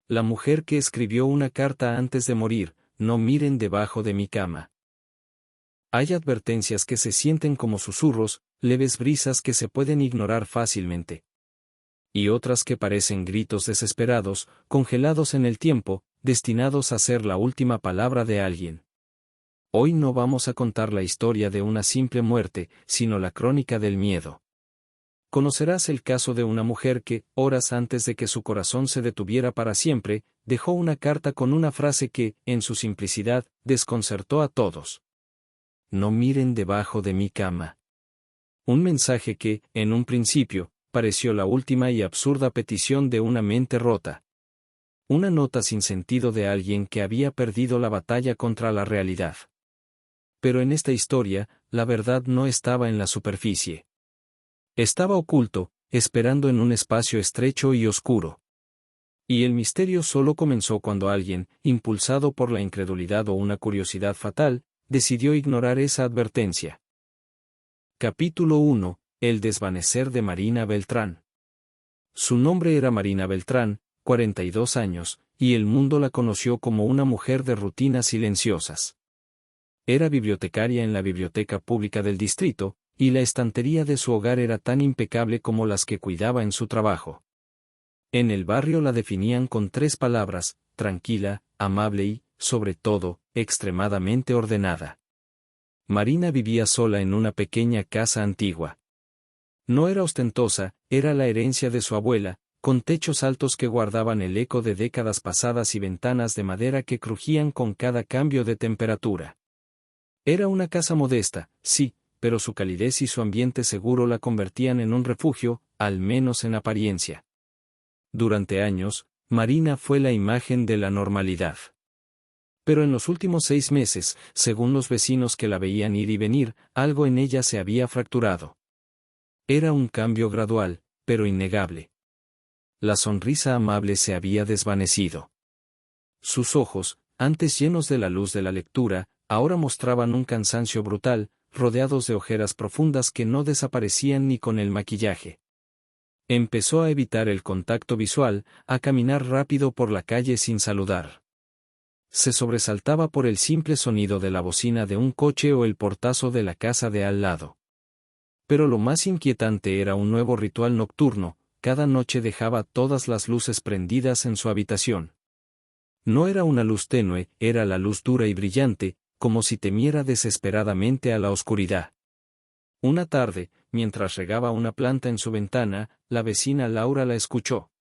La mujer que escribió una carta antes de morir: no miren debajo de mi cama. Hay advertencias que se sienten como susurros, leves brisas que se pueden ignorar fácilmente. Y otras que parecen gritos desesperados, congelados en el tiempo, destinados a ser la última palabra de alguien. Hoy no vamos a contar la historia de una simple muerte, sino la crónica del miedo. Conocerás el caso de una mujer que, horas antes de que su corazón se detuviera para siempre, dejó una carta con una frase que, en su simplicidad, desconcertó a todos. No miren debajo de mi cama. Un mensaje que, en un principio, pareció la última y absurda petición de una mente rota. Una nota sin sentido de alguien que había perdido la batalla contra la realidad. Pero en esta historia, la verdad no estaba en la superficie. Estaba oculto, esperando en un espacio estrecho y oscuro. Y el misterio solo comenzó cuando alguien, impulsado por la incredulidad o una curiosidad fatal, decidió ignorar esa advertencia. Capítulo 1. El desvanecer de Marina Beltrán. Su nombre era Marina Beltrán, 42 años, y el mundo la conoció como una mujer de rutinas silenciosas. Era bibliotecaria en la biblioteca pública del distrito, y la estantería de su hogar era tan impecable como las que cuidaba en su trabajo. En el barrio la definían con 3 palabras: tranquila, amable y, sobre todo, extremadamente ordenada. Marina vivía sola en una pequeña casa antigua. No era ostentosa, era la herencia de su abuela, con techos altos que guardaban el eco de décadas pasadas y ventanas de madera que crujían con cada cambio de temperatura. Era una casa modesta, sí, pero su calidez y su ambiente seguro la convertían en un refugio, al menos en apariencia. Durante años, Marina fue la imagen de la normalidad. Pero en los últimos 6 meses, según los vecinos que la veían ir y venir, algo en ella se había fracturado. Era un cambio gradual, pero innegable. La sonrisa amable se había desvanecido. Sus ojos, antes llenos de la luz de la lectura, ahora mostraban un cansancio brutal, rodeados de ojeras profundas que no desaparecían ni con el maquillaje. Empezó a evitar el contacto visual, a caminar rápido por la calle sin saludar. Se sobresaltaba por el simple sonido de la bocina de un coche o el portazo de la casa de al lado. Pero lo más inquietante era un nuevo ritual nocturno: cada noche dejaba todas las luces prendidas en su habitación. No era una luz tenue, era la luz dura y brillante, como si temiera desesperadamente a la oscuridad. Una tarde, mientras regaba una planta en su ventana, la vecina Laura la escuchó.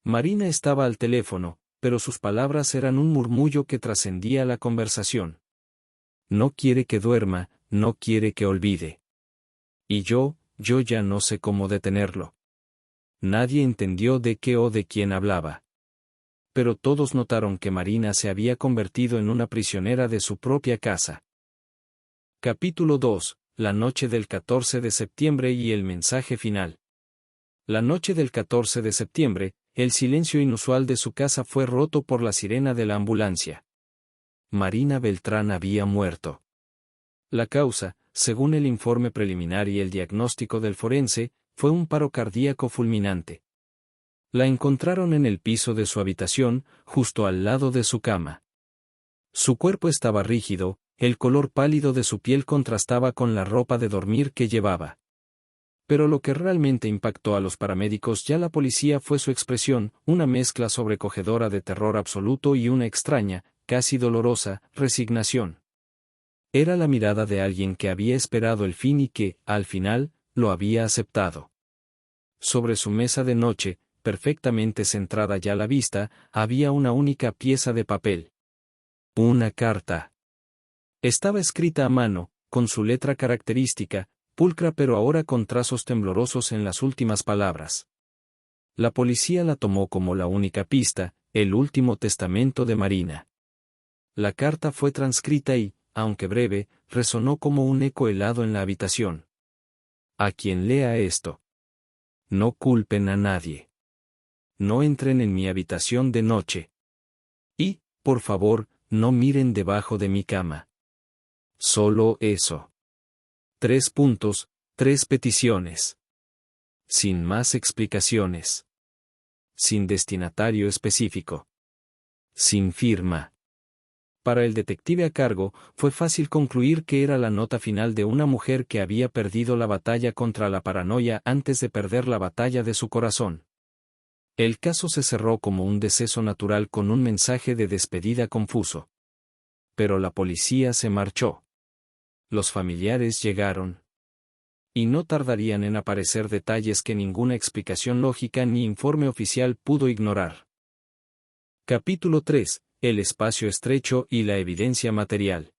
Marina estaba al teléfono, pero sus palabras eran un murmullo que trascendía la conversación. No quiere que duerma, no quiere que olvide. Y yo ya no sé cómo detenerlo. Nadie entendió de qué o de quién hablaba. Pero todos notaron que Marina se había convertido en una prisionera de su propia casa. Capítulo 2. La noche del 14 de septiembre y el mensaje final. La noche del 14 de septiembre, el silencio inusual de su casa fue roto por la sirena de la ambulancia. Marina Beltrán había muerto. La causa, según el informe preliminar y el diagnóstico del forense, fue un paro cardíaco fulminante. La encontraron en el piso de su habitación, justo al lado de su cama. Su cuerpo estaba rígido, el color pálido de su piel contrastaba con la ropa de dormir que llevaba. Pero lo que realmente impactó a los paramédicos y a la policía fue su expresión, una mezcla sobrecogedora de terror absoluto y una extraña, casi dolorosa, resignación. Era la mirada de alguien que había esperado el fin y que, al final, lo había aceptado. Sobre su mesa de noche, perfectamente centrada ya a la vista, había una única pieza de papel. Una carta. Estaba escrita a mano, con su letra característica, pulcra pero ahora con trazos temblorosos en las últimas palabras. La policía la tomó como la única pista, el último testamento de Marina. La carta fue transcrita y, aunque breve, resonó como un eco helado en la habitación. A quien lea esto: no culpen a nadie. No entren en mi habitación de noche. Y, por favor, no miren debajo de mi cama. Solo eso. 3 puntos, 3 peticiones. Sin más explicaciones. Sin destinatario específico. Sin firma. Para el detective a cargo, fue fácil concluir que era la nota final de una mujer que había perdido la batalla contra la paranoia antes de perder la batalla de su corazón. El caso se cerró como un deceso natural con un mensaje de despedida confuso. Pero la policía se marchó. Los familiares llegaron. Y no tardarían en aparecer detalles que ninguna explicación lógica ni informe oficial pudo ignorar. Capítulo 3. El espacio estrecho y la evidencia material.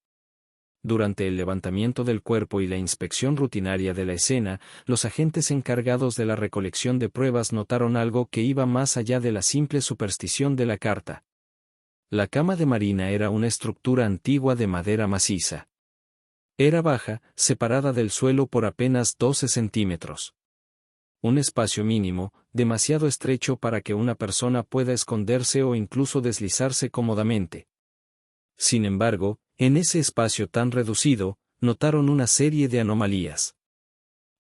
Durante el levantamiento del cuerpo y la inspección rutinaria de la escena, los agentes encargados de la recolección de pruebas notaron algo que iba más allá de la simple superstición de la carta. La cama de Marina era una estructura antigua de madera maciza. Era baja, separada del suelo por apenas 12 centímetros. Un espacio mínimo, demasiado estrecho para que una persona pueda esconderse o incluso deslizarse cómodamente. Sin embargo, en ese espacio tan reducido, notaron una serie de anomalías.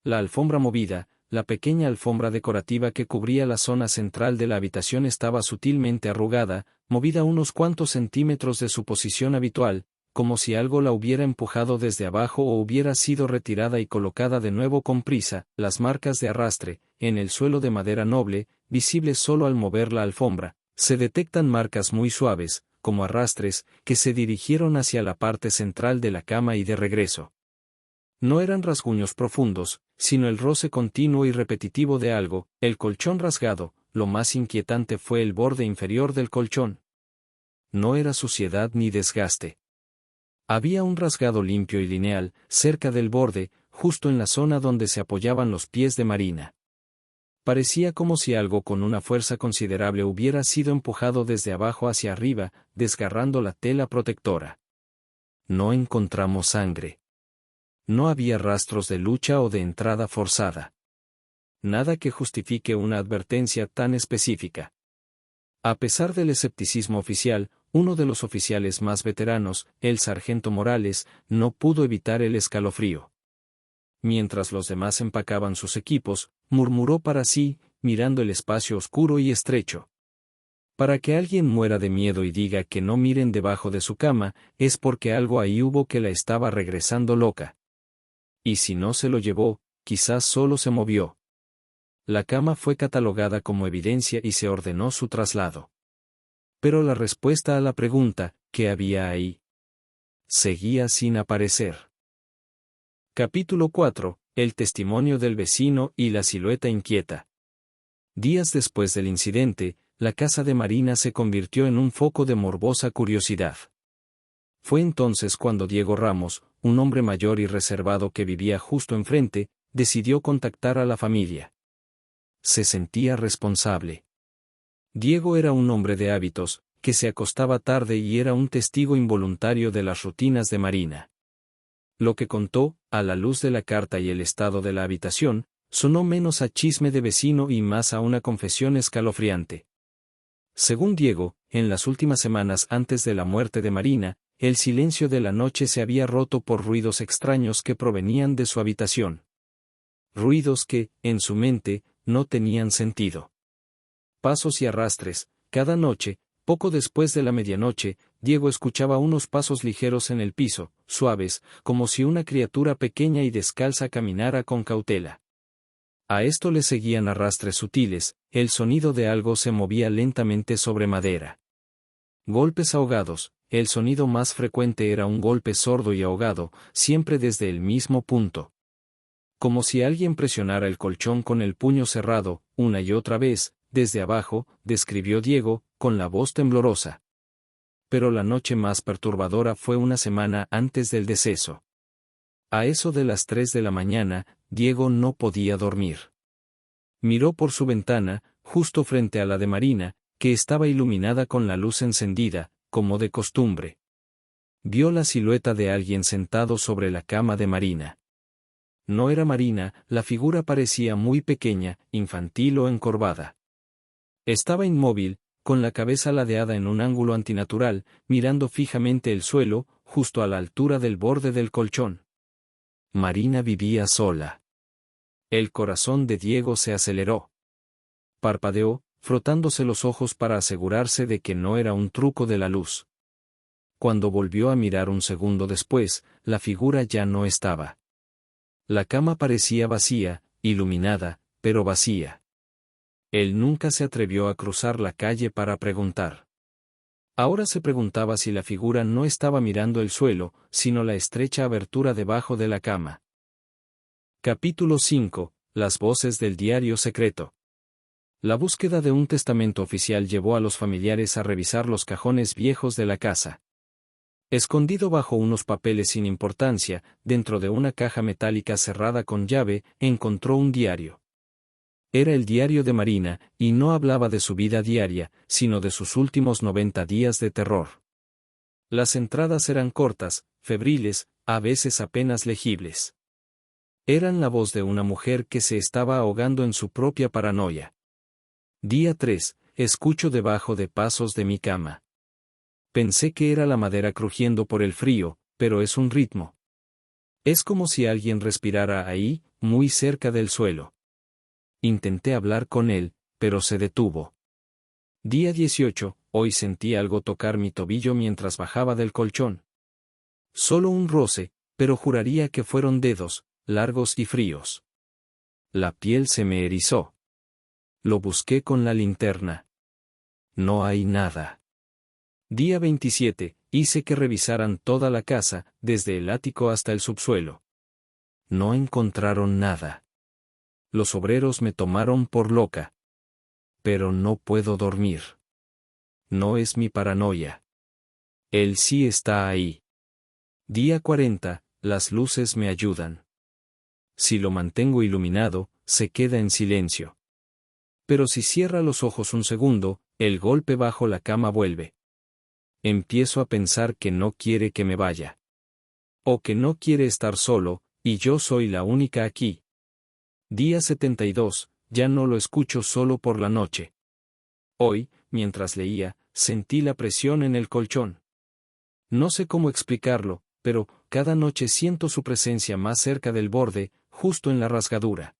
La alfombra movida, la pequeña alfombra decorativa que cubría la zona central de la habitación estaba sutilmente arrugada, movida unos cuantos centímetros de su posición habitual, como si algo la hubiera empujado desde abajo o hubiera sido retirada y colocada de nuevo con prisa. Las marcas de arrastre, en el suelo de madera noble, visibles solo al mover la alfombra, se detectan marcas muy suaves, como arrastres, que se dirigieron hacia la parte central de la cama y de regreso. No eran rasguños profundos, sino el roce continuo y repetitivo de algo. El colchón rasgado. Lo más inquietante fue el borde inferior del colchón. No era suciedad ni desgaste. Había un rasgado limpio y lineal, cerca del borde, justo en la zona donde se apoyaban los pies de Marina. Parecía como si algo con una fuerza considerable hubiera sido empujado desde abajo hacia arriba, desgarrando la tela protectora. No encontramos sangre. No había rastros de lucha o de entrada forzada. Nada que justifique una advertencia tan específica. A pesar del escepticismo oficial, uno de los oficiales más veteranos, el sargento Morales, no pudo evitar el escalofrío. Mientras los demás empacaban sus equipos, murmuró para sí, mirando el espacio oscuro y estrecho. Para que alguien muera de miedo y diga que no miren debajo de su cama, es porque algo ahí hubo que la estaba regresando loca. Y si no se lo llevó, quizás solo se movió. La cama fue catalogada como evidencia y se ordenó su traslado. Pero la respuesta a la pregunta, ¿qué había ahí?, seguía sin aparecer. Capítulo 4. El testimonio del vecino y la silueta inquieta. Días después del incidente, la casa de Marina se convirtió en un foco de morbosa curiosidad. Fue entonces cuando Diego Ramos, un hombre mayor y reservado que vivía justo enfrente, decidió contactar a la familia. Se sentía responsable. Diego era un hombre de hábitos, que se acostaba tarde y era un testigo involuntario de las rutinas de Marina. Lo que contó, a la luz de la carta y el estado de la habitación, sonó menos a chisme de vecino y más a una confesión escalofriante. Según Diego, en las últimas semanas antes de la muerte de Marina, el silencio de la noche se había roto por ruidos extraños que provenían de su habitación. Ruidos que, en su mente, no tenían sentido. Pasos y arrastres. Cada noche, poco después de la medianoche, Diego escuchaba unos pasos ligeros en el piso, suaves, como si una criatura pequeña y descalza caminara con cautela. A esto le seguían arrastres sutiles, el sonido de algo se movía lentamente sobre madera. Golpes ahogados. El sonido más frecuente era un golpe sordo y ahogado, siempre desde el mismo punto. Como si alguien presionara el colchón con el puño cerrado, una y otra vez, desde abajo, describió Diego, con la voz temblorosa. Pero la noche más perturbadora fue una semana antes del deceso. A eso de las 3 de la mañana, Diego no podía dormir. Miró por su ventana, justo frente a la de Marina, que estaba iluminada con la luz encendida, como de costumbre. Vio la silueta de alguien sentado sobre la cama de Marina. No era Marina, la figura parecía muy pequeña, infantil o encorvada. Estaba inmóvil, con la cabeza ladeada en un ángulo antinatural, mirando fijamente el suelo, justo a la altura del borde del colchón. Marina vivía sola. El corazón de Diego se aceleró. Parpadeó, frotándose los ojos para asegurarse de que no era un truco de la luz. Cuando volvió a mirar un segundo después, la figura ya no estaba. La cama parecía vacía, iluminada, pero vacía. Él nunca se atrevió a cruzar la calle para preguntar. Ahora se preguntaba si la figura no estaba mirando el suelo, sino la estrecha abertura debajo de la cama. Capítulo 5. Las voces del diario secreto. La búsqueda de un testamento oficial llevó a los familiares a revisar los cajones viejos de la casa. Escondido bajo unos papeles sin importancia, dentro de una caja metálica cerrada con llave, encontró un diario. Era el diario de Marina, y no hablaba de su vida diaria, sino de sus últimos 90 días de terror. Las entradas eran cortas, febriles, a veces apenas legibles. Eran la voz de una mujer que se estaba ahogando en su propia paranoia. Día 3. Escucho debajo de pasos de mi cama. Pensé que era la madera crujiendo por el frío, pero es un ritmo. Es como si alguien respirara ahí, muy cerca del suelo. Intenté hablar con él, pero se detuvo. Día 18. Hoy sentí algo tocar mi tobillo mientras bajaba del colchón. Solo un roce, pero juraría que fueron dedos, largos y fríos. La piel se me erizó. Lo busqué con la linterna. No hay nada. Día 27. Hice que revisaran toda la casa, desde el ático hasta el subsuelo. No encontraron nada. Los obreros me tomaron por loca. Pero no puedo dormir. No es mi paranoia. Él sí está ahí. Día 40. Las luces me ayudan. Si lo mantengo iluminado, se queda en silencio. Pero si cierra los ojos un segundo, el golpe bajo la cama vuelve. Empiezo a pensar que no quiere que me vaya. O que no quiere estar solo, y yo soy la única aquí. Día 72. Ya no lo escucho solo por la noche. Hoy, mientras leía, sentí la presión en el colchón. No sé cómo explicarlo, pero cada noche siento su presencia más cerca del borde, justo en la rasgadura.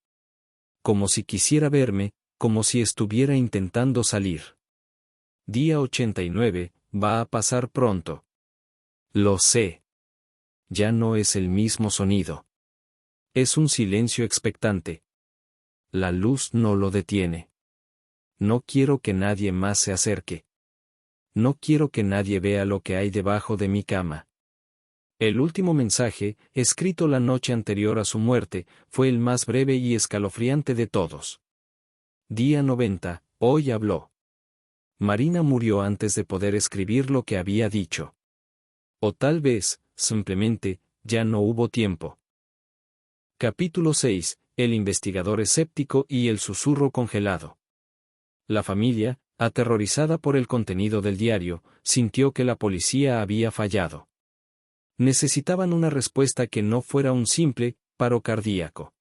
Como si quisiera verme, como si estuviera intentando salir. Día 89. Va a pasar pronto. Lo sé. Ya no es el mismo sonido. Es un silencio expectante. La luz no lo detiene. No quiero que nadie más se acerque. No quiero que nadie vea lo que hay debajo de mi cama. El último mensaje, escrito la noche anterior a su muerte, fue el más breve y escalofriante de todos. Día 90. Hoy habló. Marina murió antes de poder escribir lo que había dicho. O tal vez, simplemente, ya no hubo tiempo. Capítulo 6. El investigador escéptico y el susurro congelado. La familia, aterrorizada por el contenido del diario, sintió que la policía había fallado. Necesitaban una respuesta que no fuera un simple paro cardíaco.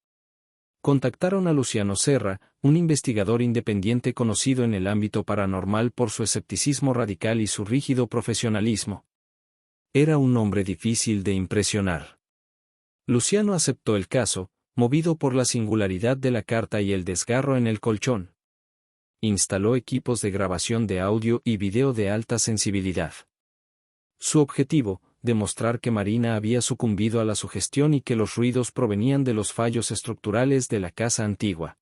Contactaron a Luciano Serra, un investigador independiente conocido en el ámbito paranormal por su escepticismo radical y su rígido profesionalismo. Era un hombre difícil de impresionar. Luciano aceptó el caso, movido por la singularidad de la carta y el desgarro en el colchón. Instaló equipos de grabación de audio y video de alta sensibilidad. Su objetivo, demostrar que Marina había sucumbido a la sugestión y que los ruidos provenían de los fallos estructurales de la casa antigua.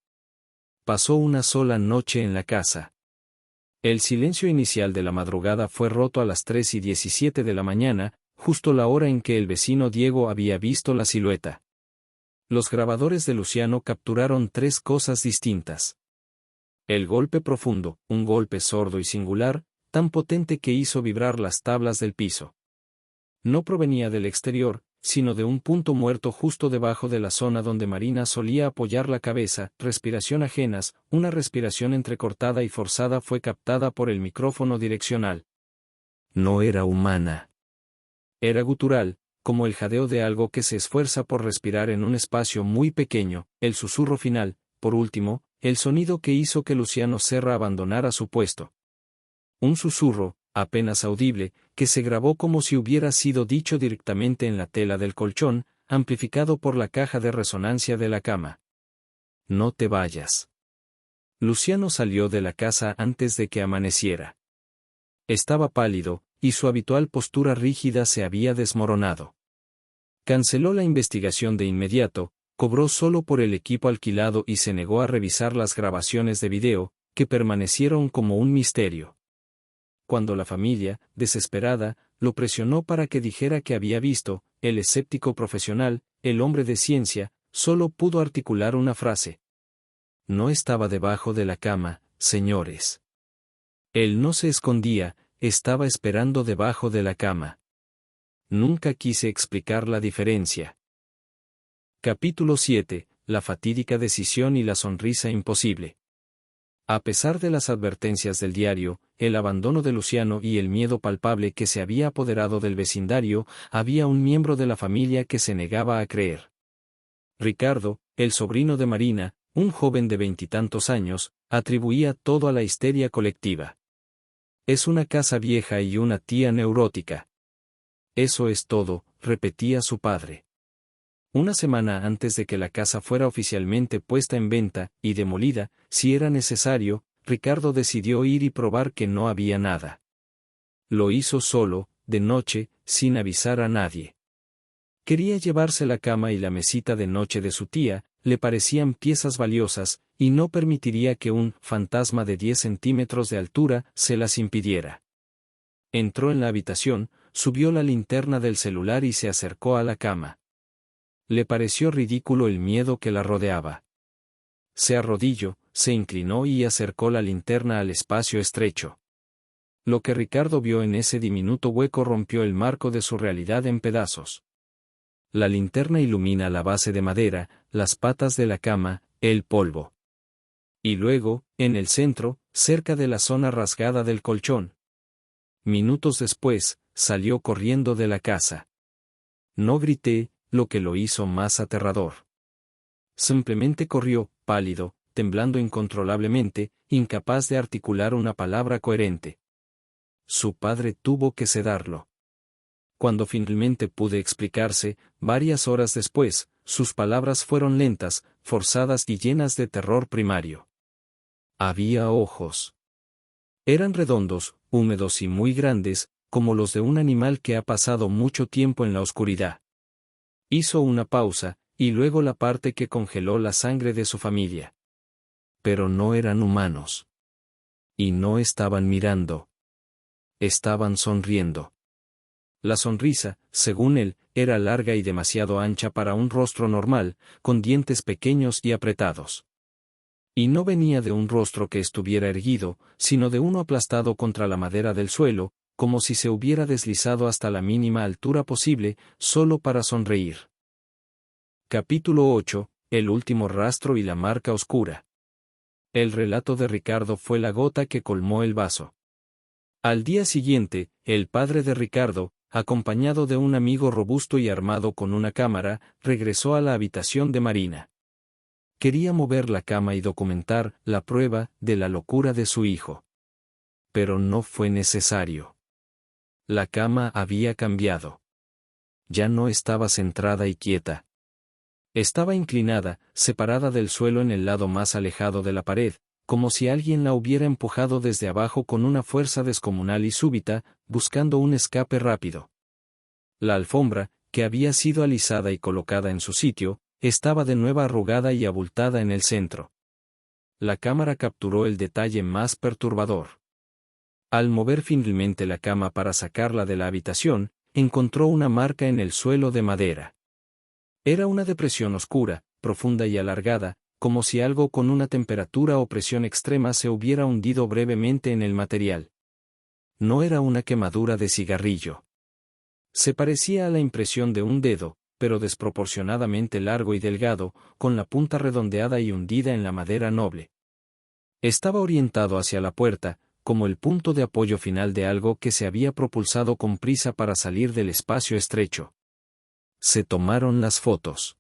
Pasó una sola noche en la casa. El silencio inicial de la madrugada fue roto a las 3:17 de la mañana, justo la hora en que el vecino Diego había visto la silueta. Los grabadores de Luciano capturaron 3 cosas distintas. El golpe profundo, un golpe sordo y singular, tan potente que hizo vibrar las tablas del piso. No provenía del exterior, sino de un punto muerto justo debajo de la zona donde Marina solía apoyar la cabeza. Respiración ajenas, una respiración entrecortada y forzada fue captada por el micrófono direccional. No era humana. Era gutural, como el jadeo de algo que se esfuerza por respirar en un espacio muy pequeño. El susurro final, por último, el sonido que hizo que Luciano Serra abandonara su puesto. Un susurro, apenas audible, que se grabó como si hubiera sido dicho directamente en la tela del colchón, amplificado por la caja de resonancia de la cama. No te vayas. Luciano salió de la casa antes de que amaneciera. Estaba pálido, y su habitual postura rígida se había desmoronado. Canceló la investigación de inmediato, cobró solo por el equipo alquilado y se negó a revisar las grabaciones de video, que permanecieron como un misterio. Cuando la familia, desesperada, lo presionó para que dijera que había visto, el escéptico profesional, el hombre de ciencia, solo pudo articular una frase. No estaba debajo de la cama, señores. Él no se escondía, estaba esperando debajo de la cama. Nunca quise explicar la diferencia. Capítulo 7. La fatídica decisión y la sonrisa imposible. A pesar de las advertencias del diario, el abandono de Luciano y el miedo palpable que se había apoderado del vecindario, había un miembro de la familia que se negaba a creer. Ricardo, el sobrino de Marina, un joven de 20 años, atribuía todo a la histeria colectiva. Es una casa vieja y una tía neurótica. Eso es todo, repetía su padre. Una semana antes de que la casa fuera oficialmente puesta en venta y demolida, si era necesario, Ricardo decidió ir y probar que no había nada. Lo hizo solo, de noche, sin avisar a nadie. Quería llevarse la cama y la mesita de noche de su tía, le parecían piezas valiosas, y no permitiría que un fantasma de 10 centímetros de altura se las impidiera. Entró en la habitación, subió la linterna del celular y se acercó a la cama. Le pareció ridículo el miedo que la rodeaba. Se arrodilló, se inclinó y acercó la linterna al espacio estrecho. Lo que Ricardo vio en ese diminuto hueco rompió el marco de su realidad en pedazos. La linterna ilumina la base de madera, las patas de la cama, el polvo. Y luego, en el centro, cerca de la zona rasgada del colchón. Minutos después, salió corriendo de la casa. No grité, lo que lo hizo más aterrador. Simplemente corrió, pálido, temblando incontrolablemente, incapaz de articular una palabra coherente. Su padre tuvo que sedarlo. Cuando finalmente pude explicarse, varias horas después, sus palabras fueron lentas, forzadas y llenas de terror primario. Había ojos. Eran redondos, húmedos y muy grandes, como los de un animal que ha pasado mucho tiempo en la oscuridad. Hizo una pausa, y luego la parte que congeló la sangre de su familia. Pero no eran humanos. Y no estaban mirando. Estaban sonriendo. La sonrisa, según él, era larga y demasiado ancha para un rostro normal, con dientes pequeños y apretados. Y no venía de un rostro que estuviera erguido, sino de uno aplastado contra la madera del suelo, como si se hubiera deslizado hasta la mínima altura posible, solo para sonreír. Capítulo 8. El último rastro y la marca oscura. El relato de Ricardo fue la gota que colmó el vaso. Al día siguiente, el padre de Ricardo, acompañado de un amigo robusto y armado con una cámara, regresó a la habitación de Marina. Quería mover la cama y documentar la prueba de la locura de su hijo. Pero no fue necesario. La cama había cambiado. Ya no estaba centrada y quieta. Estaba inclinada, separada del suelo en el lado más alejado de la pared, como si alguien la hubiera empujado desde abajo con una fuerza descomunal y súbita, buscando un escape rápido. La alfombra, que había sido alisada y colocada en su sitio, estaba de nuevo arrugada y abultada en el centro. La cámara capturó el detalle más perturbador. Al mover finalmente la cama para sacarla de la habitación, encontró una marca en el suelo de madera. Era una depresión oscura, profunda y alargada, como si algo con una temperatura o presión extrema se hubiera hundido brevemente en el material. No era una quemadura de cigarrillo. Se parecía a la impresión de un dedo, pero desproporcionadamente largo y delgado, con la punta redondeada y hundida en la madera noble. Estaba orientado hacia la puerta, como el punto de apoyo final de algo que se había propulsado con prisa para salir del espacio estrecho. Se tomaron las fotos.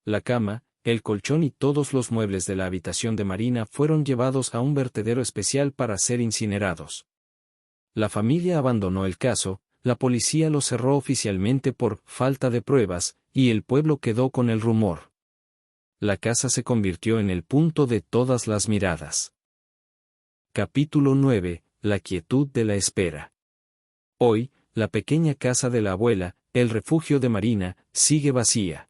La cama, el colchón y todos los muebles de la habitación de Marina fueron llevados a un vertedero especial para ser incinerados. La familia abandonó el caso, la policía lo cerró oficialmente por falta de pruebas, y el pueblo quedó con el rumor. La casa se convirtió en el punto de todas las miradas. Capítulo 9. La quietud de la espera. Hoy, la pequeña casa de la abuela, el refugio de Marina, sigue vacía.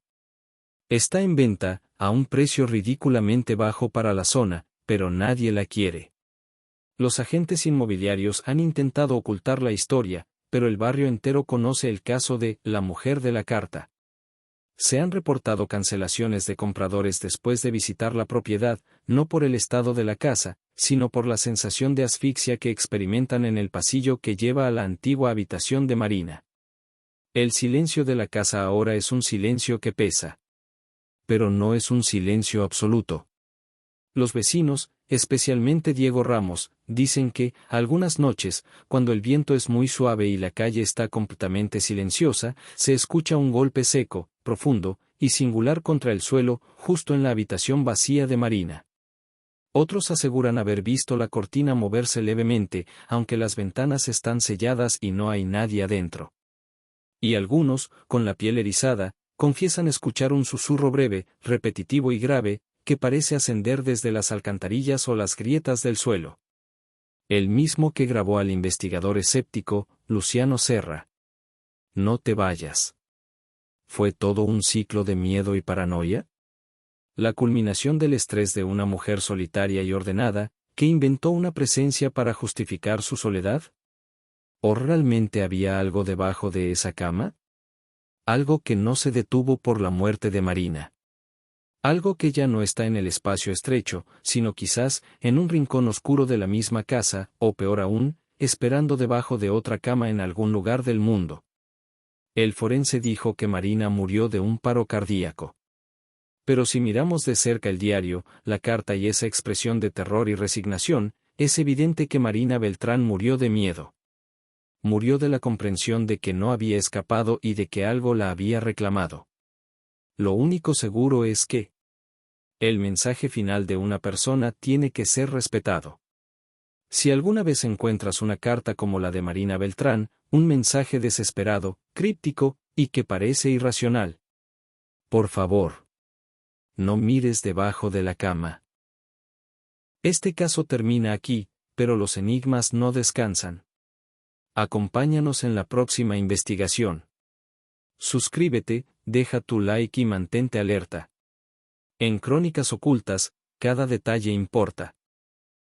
Está en venta, a un precio ridículamente bajo para la zona, pero nadie la quiere. Los agentes inmobiliarios han intentado ocultar la historia, pero el barrio entero conoce el caso de la mujer de la carta. Se han reportado cancelaciones de compradores después de visitar la propiedad, no por el estado de la casa, sino por la sensación de asfixia que experimentan en el pasillo que lleva a la antigua habitación de Marina. El silencio de la casa ahora es un silencio que pesa. Pero no es un silencio absoluto. Los vecinos, especialmente Diego Ramos, dicen que, algunas noches, cuando el viento es muy suave y la calle está completamente silenciosa, se escucha un golpe seco, profundo y singular contra el suelo, justo en la habitación vacía de Marina. Otros aseguran haber visto la cortina moverse levemente, aunque las ventanas están selladas y no hay nadie adentro. Y algunos, con la piel erizada, confiesan escuchar un susurro breve, repetitivo y grave, que parece ascender desde las alcantarillas o las grietas del suelo. El mismo que grabó al investigador escéptico, Luciano Serra. No te vayas. ¿Fue todo un ciclo de miedo y paranoia? La culminación del estrés de una mujer solitaria y ordenada, que inventó una presencia para justificar su soledad. ¿O realmente había algo debajo de esa cama? Algo que no se detuvo por la muerte de Marina. Algo que ya no está en el espacio estrecho, sino quizás en un rincón oscuro de la misma casa, o peor aún, esperando debajo de otra cama en algún lugar del mundo. El forense dijo que Marina murió de un paro cardíaco. Pero si miramos de cerca el diario, la carta y esa expresión de terror y resignación, es evidente que Marina Beltrán murió de miedo. Murió de la comprensión de que no había escapado y de que algo la había reclamado. Lo único seguro es que el mensaje final de una persona tiene que ser respetado. Si alguna vez encuentras una carta como la de Marina Beltrán, un mensaje desesperado, críptico, y que parece irracional, por favor, no mires debajo de la cama. Este caso termina aquí, pero los enigmas no descansan. Acompáñanos en la próxima investigación. Suscríbete, deja tu like y mantente alerta. En Crónicas Ocultas, cada detalle importa.